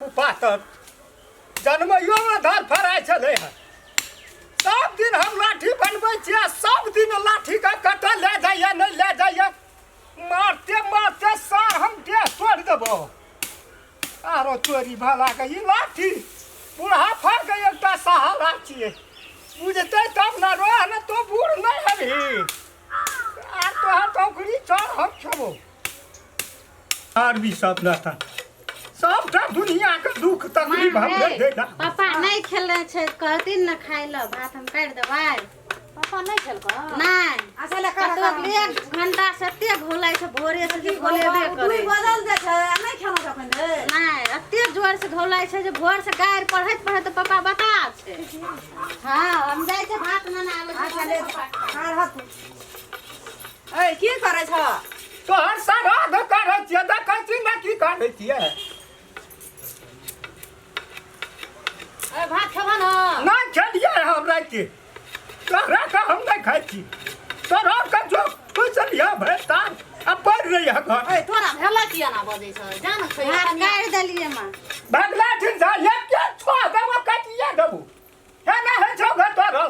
पातर जन्मैयो में धर फराय चले है। सब दिन हम लाठी बनबै छियै, सब दिन लाठी का कटा ले जाइए नहीं ले जाइए, मारते मारते सार हम देह तोड़ देबो। आरो चोरी भला के ई लाठी बुढ़ापा के एकटा सहारा छियै, बुझते तब न रह न तो बूढ़ नहीं हबी आ तोहर टोकरी चढ़ हम छबो आर भी सब रहता सबटा दुनिया के दुख तकलीफ हमरे देला। पापा नहीं खेले छे कहथिन न खाइ ल भात हम काट देबै। पापा नहीं खेल का नहीं असले का कतौ एक घंटा से ते घोलाइ छै, भोरे से जे घोलेबे करे तू बदल दे छै नहीं खाना अपन दे नहीं एते जोर से घोलाइ छै जे भोर से गायर पढ़ैत पढ़ैत पापा बता छै। हां हम जाय छै भात बनाना आबै छै। ले खार हाथ ए की करे छ तोहर सराध करै छियै, देखै छी न की करै छियै। ए भात खबा न नहीं खेलिए हम राति तोहरा का हम नहीं खाइ छी, तोहरा का जो चलिए भैता अब बढ़ रही है घर। ए तोरा भेला किया ना बजै छ जान छै भात काट देलिए मां भगला ठीक जा एक के छो देबो काटिए देबो है ना है छो घर तोहरा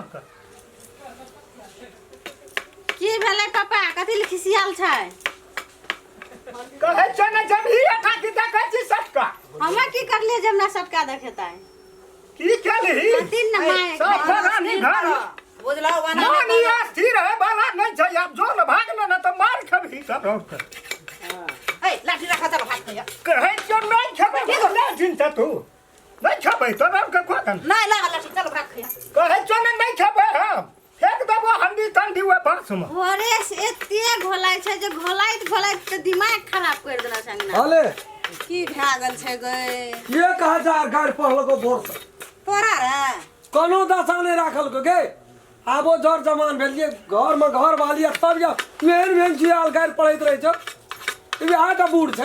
की भेलै पापा कथि ल खिसियाल छै। कहै छ न जब ही अठा की देखै छी सबका हमे की करलिए जब ना सबका देखेतै की केलही तीन न माय सब फरानी घर बुझला वाना मानी स्थिर है वाला नहीं छै, अब जो न भागल न तो मार खबही सब रोक ए लाठी रखा चल भात खइया कहै छ नहीं खबे ले दिन त तू नहीं खबे तो राम के खोदन नहीं लगा लाठी चल भात खइया कहै छ न नहीं खबे हम फेंक देबो हंडी तंडी वे बक्स में। भोरे से एते घोलाइ छै जे घोलाइत घोलाइत त दिमाग खराब कर देना संगना। हले की भए गेल छै गए ये कहा जा गाड़ पहलको भोर से तोरा रे कोनो दशा नहीं राखल को गे आबो जर जमान भेलिए घर में घर वाली तब जा मेन मेन जुआल गाड़ पड़ैत रहे छ ई हाटा बूढ़ छ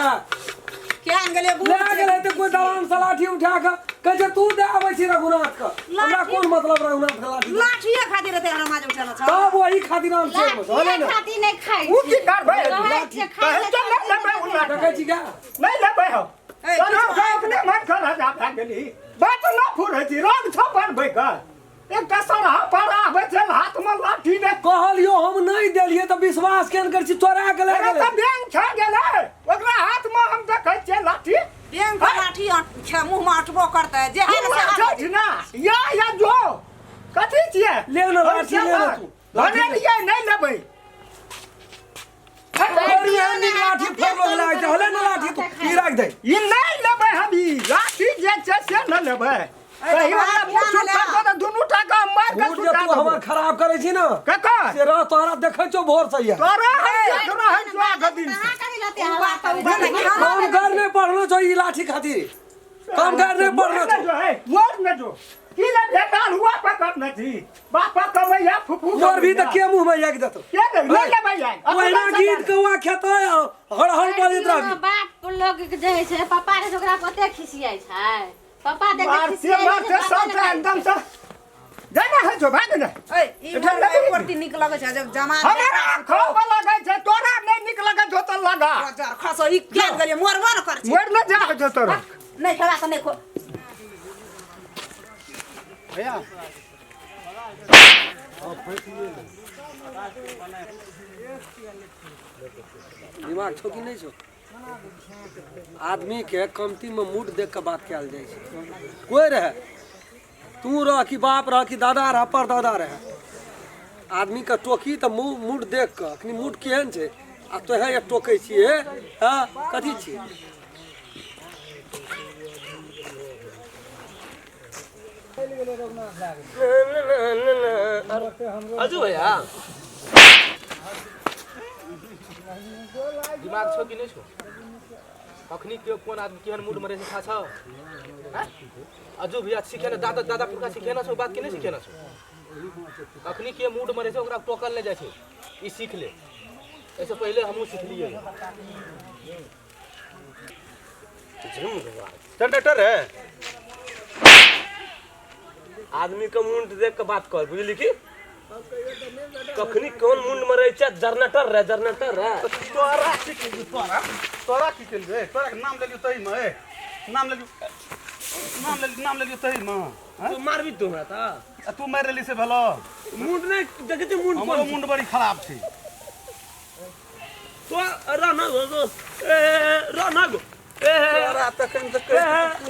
क्या गेले ले गेले त कोई दलान सलाठी उठा के कहे छ तू दे आबै छी रघुनाथ का हमरा कोन मतलब रघुनाथ का लाठी लाठिए खातिर ते हमरा माज उठेला छ तब वही खातिर हम से हले न खाती नहीं खाइ उ की करबै लाठी कहै छ नहीं लेबै उ लाठी देखे छी का नहीं लेबै हम तोरा का अपने मन कर जा भाग गेली बात न फुरै छी रंग छ बनबै का एक कसर हा पड़ा आबै छै हाथ में लाठी ने कहलियो हम नहीं देलिए त विश्वास केन कर छी तोरा गेले अरे त बैंक छ गेलै ओकरा हाथ में हम देखै छियै लाठी बैंक का लाठी मुंह में अटबो करते जे है तू ना छै ना या जो कथि छियै ले न लाठी ले न तू भने लिए नहीं लेबै बढ़िया नीक लाठी फेर लाग जा हले न लाठी तू ई राख दे ई नहीं लेबै हम ई लाठी जे छै से न लेबै कहि वाला मुठ उठा के दुनू टाका मार के उठ जे तू हमर खराब करे छी न कका से रह तोरा देखै छौ भोर से या तोरा है एकरा है जो आगे दिन कहां करी लते काम घर में पढ़लो छौ ई लाठी खातिर काम घर में पढ़लो छौ जो है मोर में जो की ले बेकार हुआ पकड़ न थी बापा कमैया फुफू मोर भी त के मुंह में एक देतो के नहीं लेबै यार ओहिना गीत कौआ खेतो हड़ हड़ बजैत रहबी बाप लोग जे छै पापा रे ओकरा कते खिसियाइ छै। पापा देखे मारते सब एकदम से जाना है जो भाग न ए ई प्रति निक लगे छै जब जमाना हमरा खाव लगे छै तोरा नहीं निक लगे जो त लगा खसो ई क्या गेले मोरबो न कर छी मोर न जा जो तोरा नहीं खेला त नहीं खो भैया दिमाग छौ कि नहीं छौ आदमी के कमती में मूड देख के बात कयल जाय छै। कोई रहे तू रह कि बाप रह कि दादा रह परदादा रहे आदमी के टोकी त मूड देख के अखनी मूड केहन छै आ तोहे ये टोकै छियै हां कथि छियै अजू भैया दिमाग छौ कि नहीं छौ अखनी के कोन आदमी केहन मूड में रहे छै छौ अजू भैया सिखे ना दादा दादा पुरखा सिखे ना छौ बात के नहीं सिखे ना छौ अखनी के मूड में रहे छै ओकरा टोकल ले जाय छै ई सीख ले ऐसे पहले हमहू सीखलिए कंडक्टर है आदमी का मुंड देख के बात कर बुझली की कखनी कौन मुंड में रहे छै जनरेटर रे तोरा की केल रे तोरा के नाम लेलियो तही में नाम लेलियो नाम ले लियो तही में तू मारबी तू हमरा ता आ तू मार लेली से भेलो मुंड नहीं देखे थे मुंड हमरो मुंड बड़ी खराब छी तो रहना गो ए रहना गो ए तोरा तखन तक